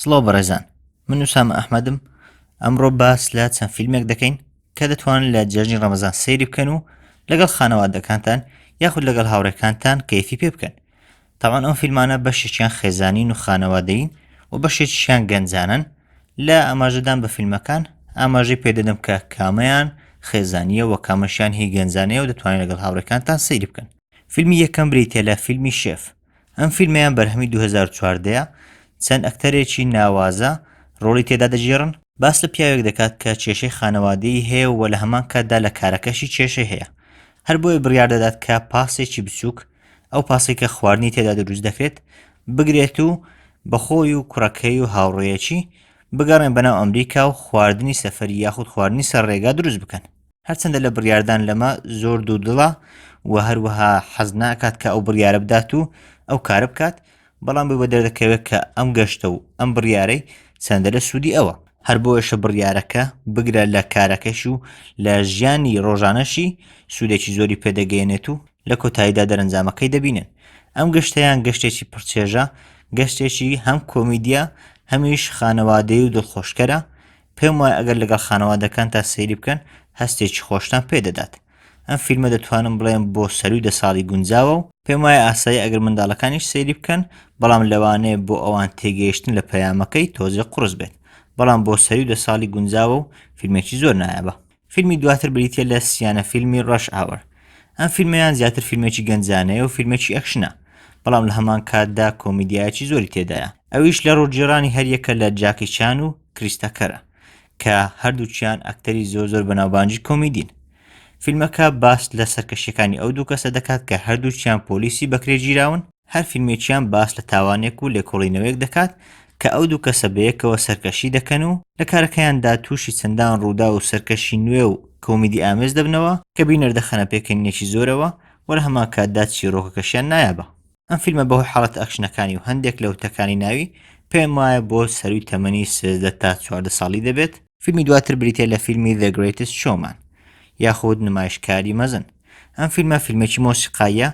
سڵاو بەڕێزان، من وسام ئەحمەدم. ئەمڕۆ باس لە چەند فیلمێک دەکەین کە دەتوانن لە جەژنی ڕەمەزان سەیری بکەن و لەگەڵ خانەوادەکانتان یاخود لەگەڵ هاوڕێکانتان کەیفی پێ بکەن. تاوان ئەم فیلمانە بەشێکیان خێزانین و خانەوادەین و بەشێکیان گەنجانن. لە ئاماژەدان بە فیلمەکان ئاماژەی پێدەدەم کە کامەیان خێزانیە و کامەشیان هی گەنجانەیە و دەتوانین لەگەڵ هاوڕێکانتان سەیری بکەن. فیلمی یەکەم بریتە لە فیلمی شێف. ئەم فیلمیان بەرهەمی 2014 چەند ئەکتەرێکی ناوازە ڕۆڵی تێدا دەژێڕن. باس لە پیاوێک دەکات کە کێشەی خانەوادەی هەیە و لە هەمان کاتدا لە کارەکەشی کێشەی هەیە. هەر بۆیە بڕیار دەدات کە پاسێکی بچووک، ئەو پاسێک کە خواردنی تێدا دروست دەکرێت، بگرێت و بەخۆی و کوڕەکەی و هاوڕێیەکی بگەڕێن بەناو ئەمریکا و خواردنی سەفەری یاخود خواردنی سەر ڕێگا دروست بکەن. هەرچەندە لە بڕیاردان لەمە زۆر دوودڵە و هەروەها حەز ناکات کە ئەو بڕیارە بدات و ئەو کارە بکات، بەڵام بە دەردەکەوێت کە ئەم گەشتە و ئەم بڕیارەی چەندە لە سوودی ئەوە. هەر بۆیەشە بڕیارەکە بگرە لە کارەکەش و لە ژیانی ڕۆژانەشی سوودێکی زۆری پێدەگەێنێت و لە کۆتاییدا دەرەنجامەکەی دەبینن. ئەم گەشتیان گەشتێکی پرچێژە، گەشتێکی هەم کۆمیدیە هەمیش خانەوادەی و دڵخۆشکەرە. پێم وایە ئەگەر لەگەڵ خانەوادەکان تا سەیری بکەن هەستێکی خۆشتان پێدەدات. ئەم فیلمە دەتوانم بڵێم بۆ سەروی 10 ساڵی گونجاوە و پێم وایە ئاسایی ئەگەر منداڵەکانیش سەیری بکەن، بەڵام لەوانەیە بۆ ئەوان تێگەیشتن لە پەیامەکەی تۆزێ قورس بێت، بەڵام بۆ سەروی 10 ساڵی گونجاوە و فیلمێکی زۆر نایابە. فیلمی دواتر بریتە لە سیانە فیلمی ڕەش ئاور. ئەم فیلمیان زیاتر فیلمێکی گەنجانەیە و فیلمێکی ئەکشنە، بەڵام لە هەمان کاتدا کۆمیدیایەکی زۆری تێدایە. ئەویش لە ڕۆژجێڕانی هەریەکە لە جاکی چان و کریستەکەرە کە هەردووچیان ئەکتەری زۆر بەناوبانجی کۆمیدین. فیلمەکە باس لە سەرکەشیەکانی ئەو دوو کەسە دەکات کە هەردووچیان پۆلیسی بەکرێگیراون. هەر فیلمێکیان باس لە تاوانێک و لێکۆڵینەوەیەک دەکات کە ئەو دوو کەسە بەیەکەوە سەرکەشی دەکەن و لە کارەکەیاندا تووشی چەندان ڕوودا و سەرکەشی نوێ و کۆمیدی ئامێز دەبنەوە کە بینەردەخەنە پێکەنینێکی زۆرەوە و لە هەمان کاتدا چیرۆکەکەشیان نایابە. ئەم فیلمە بەهۆی حاڵەتە ئەکشنەکانی و هەندێک لە وتەکانی ناوی پێم وایە بۆ سەروی تەمەنی 13 تا 14 ساڵی دەبێت. فیلمی دواتر بریتێ لە فیلمی The Greatest Showman یاخود نمایشکاری مەزن. ئەم فیلمە فیلمێکی مۆسیقاییە،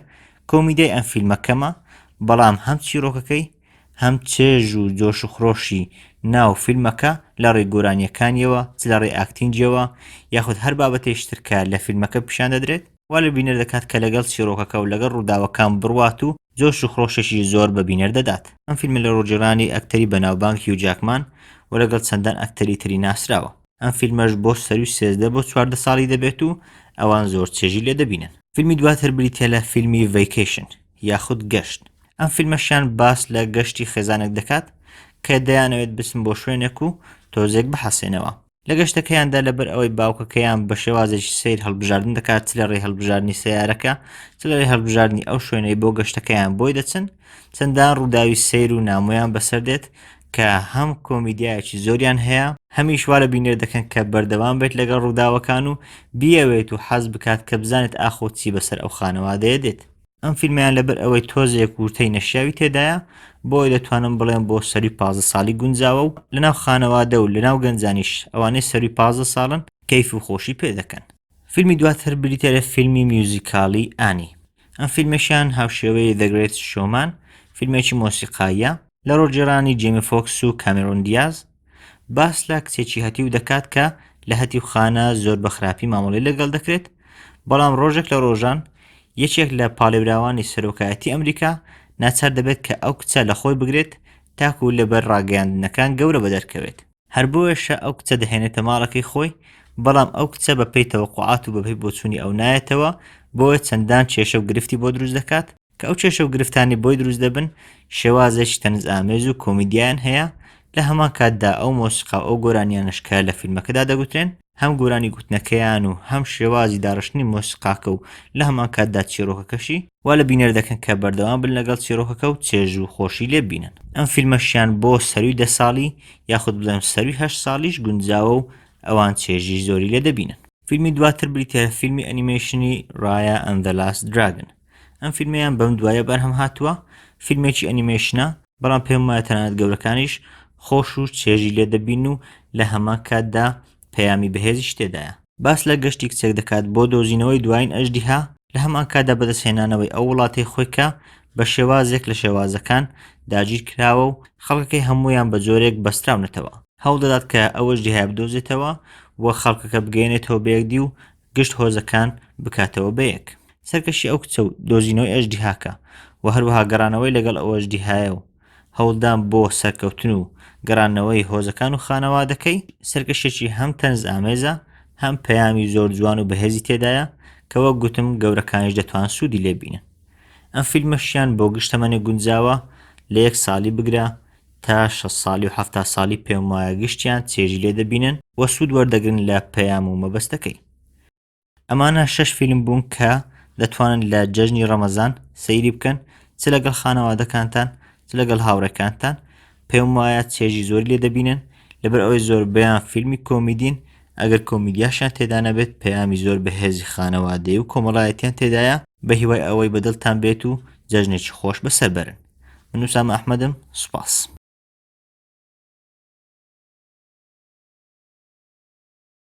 کۆمیدیای ئەم فیلمەکەمە، بەڵام هەم چیرۆکەکەی هەم چێژ و جۆش و خرۆشی ناو فیلمەکە لە ڕێی گۆرانیەکانیەوە چ لە ڕێی ئاکتینجیەوە یاخود هەر بابەتێشترکە لە فیلمەکە پیشان دەدرێت وا لە بینەر دەکات کە لەگەڵ چیرۆکەکە و لەگەڵ ڕووداوەکان بڕوات و جۆش و خرۆشێکی زۆر بە بینەر دەدات. ئەم فیلمە لە ڕۆژجێڕانی ئەکتەری بەناوبانگ هیو جاکمان و لەگەڵ چەندان ئەکتەری تری ناسراوە. ئەم فیلمەش بۆ سەروی 13 بۆ 14 ساڵی دەبێت و ئەوان زۆر چێژی لێ دەبینن. فیلمی دواتر بریتە لە فیلمی ڤیکیشن یاخود گەشت. ئەم فیلمەشیان باس لە گەشتی خێزانێک دەکات کە دەیانەوێت بچن بۆ شوێنێک و تۆزێک بحەسێنەوە. لە گەشتەکەیاندا لەبەر ئەوەی باوکەکەیان بە شێوازێکی سیر هەڵبژاردن دەکات چ لە ڕێی هەڵبژاردنی سەیارەکە چ لە ڕێی هەڵبژاردنی ئەو شوێنەی بۆ گەشتەکەیان بۆی دەچن. چەندان ڕووداوی سیر و نامۆیان بەسەر دێت کە هەم کۆمیدیایەکی زۆریان هەیە، هەمیش وا لە بینێر دەکەن کە بەردەوام بێت لەگەڵ ڕووداوەکان و بیەوێت و حەز بکات کە بزانێت ئاخۆچی بەسەر ئەو خانەوادەیە دێت. ئەم فیلمیان لەبەر ئەوەی تۆزێک وورتەی نەشیاوی تێدایە بۆی دەتوانم بڵێم بۆ سەروی 15 ساڵی گونجاوە و لەناو خانەوادە و لەناو گەنجانیش ئەوانەی سەروی 15 ساڵن کەیف و خۆشی پێ دەکەن. فیلمی دواتر بریتە لە فیلمی میوزیکاڵی ئانی. ئەم فیلمەشیان هاوشێوەی The Greatest Showman، فیلمێکی مۆسیقاییە لە ڕۆژجێڕانی جێمی فۆکس و کامێرۆن دیاز. باس لە کچێکی هەتیو دەکات کە لە هەتیوخانە زۆر بە خراپی مامەڵەی لەگەڵ دەکرێت، بەڵام ڕۆژێک لە ڕۆژان یەکێک لە پاڵێراوانی سەرۆکایەتی ئەمریکا ناچار دەبێت کە ئەو کچە لە خۆی بگرێت تاکو لەبەر ڕاگەیاندنەکان گەورە بەدەرکەوێت. هەر بۆیەشە ئەو کچە دەهێنێتە ماڵەکەی خۆی، بەڵام ئەو کچە بەپێی تەوەقوعات و بەپێی بۆچوونی ئەو نایەتەوە، بۆیە چەندان کێشە و گرفتی بۆ دروست دەکات کە ئەو کێشە و گرفتانی بۆی دروست دەبن شێوازێکی تەنز ئامێز و کۆمیدیان هەیە. لە هەمان کاتدا ئەو مۆسیقا ئەو گۆرانیانشکە لە فیلمەکەدا دەگوترێن، هەم گۆرانی گوتنەکەیان و هەم شێوازی داڕشتنی مۆسیقاکە و لە هەمان کاتدا چیرۆکەکەشی وا لە بینەر دەکەن کە بەردەوام بن لەگەڵ چیرۆکەکە و چێژ و خۆشی لێ بینن. ئەم فیلمەشیان بۆ سەروی 10 ساڵی یاخود بڵێم سەروی 8 ساڵیش گونجاوە و ئەوان چێژی زۆری لێ دەبینن. فیلمی دواتر بریتە فیلمی ئەنیمێشنی Raya and the Last Dragon. ئەم فیلمیان بەم دوایە بەرهەم هاتووە، فیلمێکی ئەنیمێشنە، بەڵام پێم وایە تەنانەت گەورەکانیش خۆش و چێژی لێ دەبین و لە هەمان کاتدا پەیامی بەهێزیش تێدایە. باس لە گەشتی کچێک دەکات بۆ دۆزینەوەی دوایین ئەژدیها، لە هەمان کاتدا بەدەستهێنانەوەی ئەو وڵاتی خۆی کە بە شێوازێک لە شێوازەکان داگیر کراوە و خەڵکەکەی هەمویان بە جۆرێک بەستراونەتەوە. هەوڵ دەدات کە ئەوەش جیهای بدۆزێتەوە وە خەڵکەکە بگەێنێتەوە بەیەکدی و گشت هۆزەکان بکاتەوە بەیەک. سەرکەشی ئەو کچە و دۆزینەوەی ئەژدیهاکە و هەروەها گەڕانەوەی لەگەڵ ئەو ئەژدیهایە و هەوڵدان بۆ سەرکەوتن و گەڕانەوەی هۆزەکان و خانەوادەکەی سەرکەشێکی هەم تەنز ئامێزە هەم پەیامی زۆر جوان و بەهێزی تێدایە کە وەک گوتم گەورەکانیش دەتوان سوودی لێبینن. ئەم فیلمەشیان بۆ گشتەمەنێ گونجاوە لە 1 ساڵی بگرە تا 6 ساڵی و 7 ساڵی پێم وایە گشتیان چێژی لێ دەبینن و سوود وەردەگرن لە پەیام و مەبەستەکەی. ئەمانە 6 فیلم بوون کە دەتوانن لە جەژنی ڕەمەزان سەیری بکەن چ لەگەڵ خانەوادەکانتان چ لەگەڵ هاوڕێکانتان پێم وایە چێژی زۆر لێ دەبینن لەبەر ئەوەی زۆر بەیان فیلمی کۆمیدین ئەگەر کۆمیدیاشان تێدا نەبێت پەیامی زۆر بەهێزی خانەوادەی و کۆمەڵایەتیان تێدایە بە هیوای ئەوەی بەدڵتان بێت و جەژنێکی خۆش بەسەر بەرن. من وسام ئەحمەدم، سوپاس.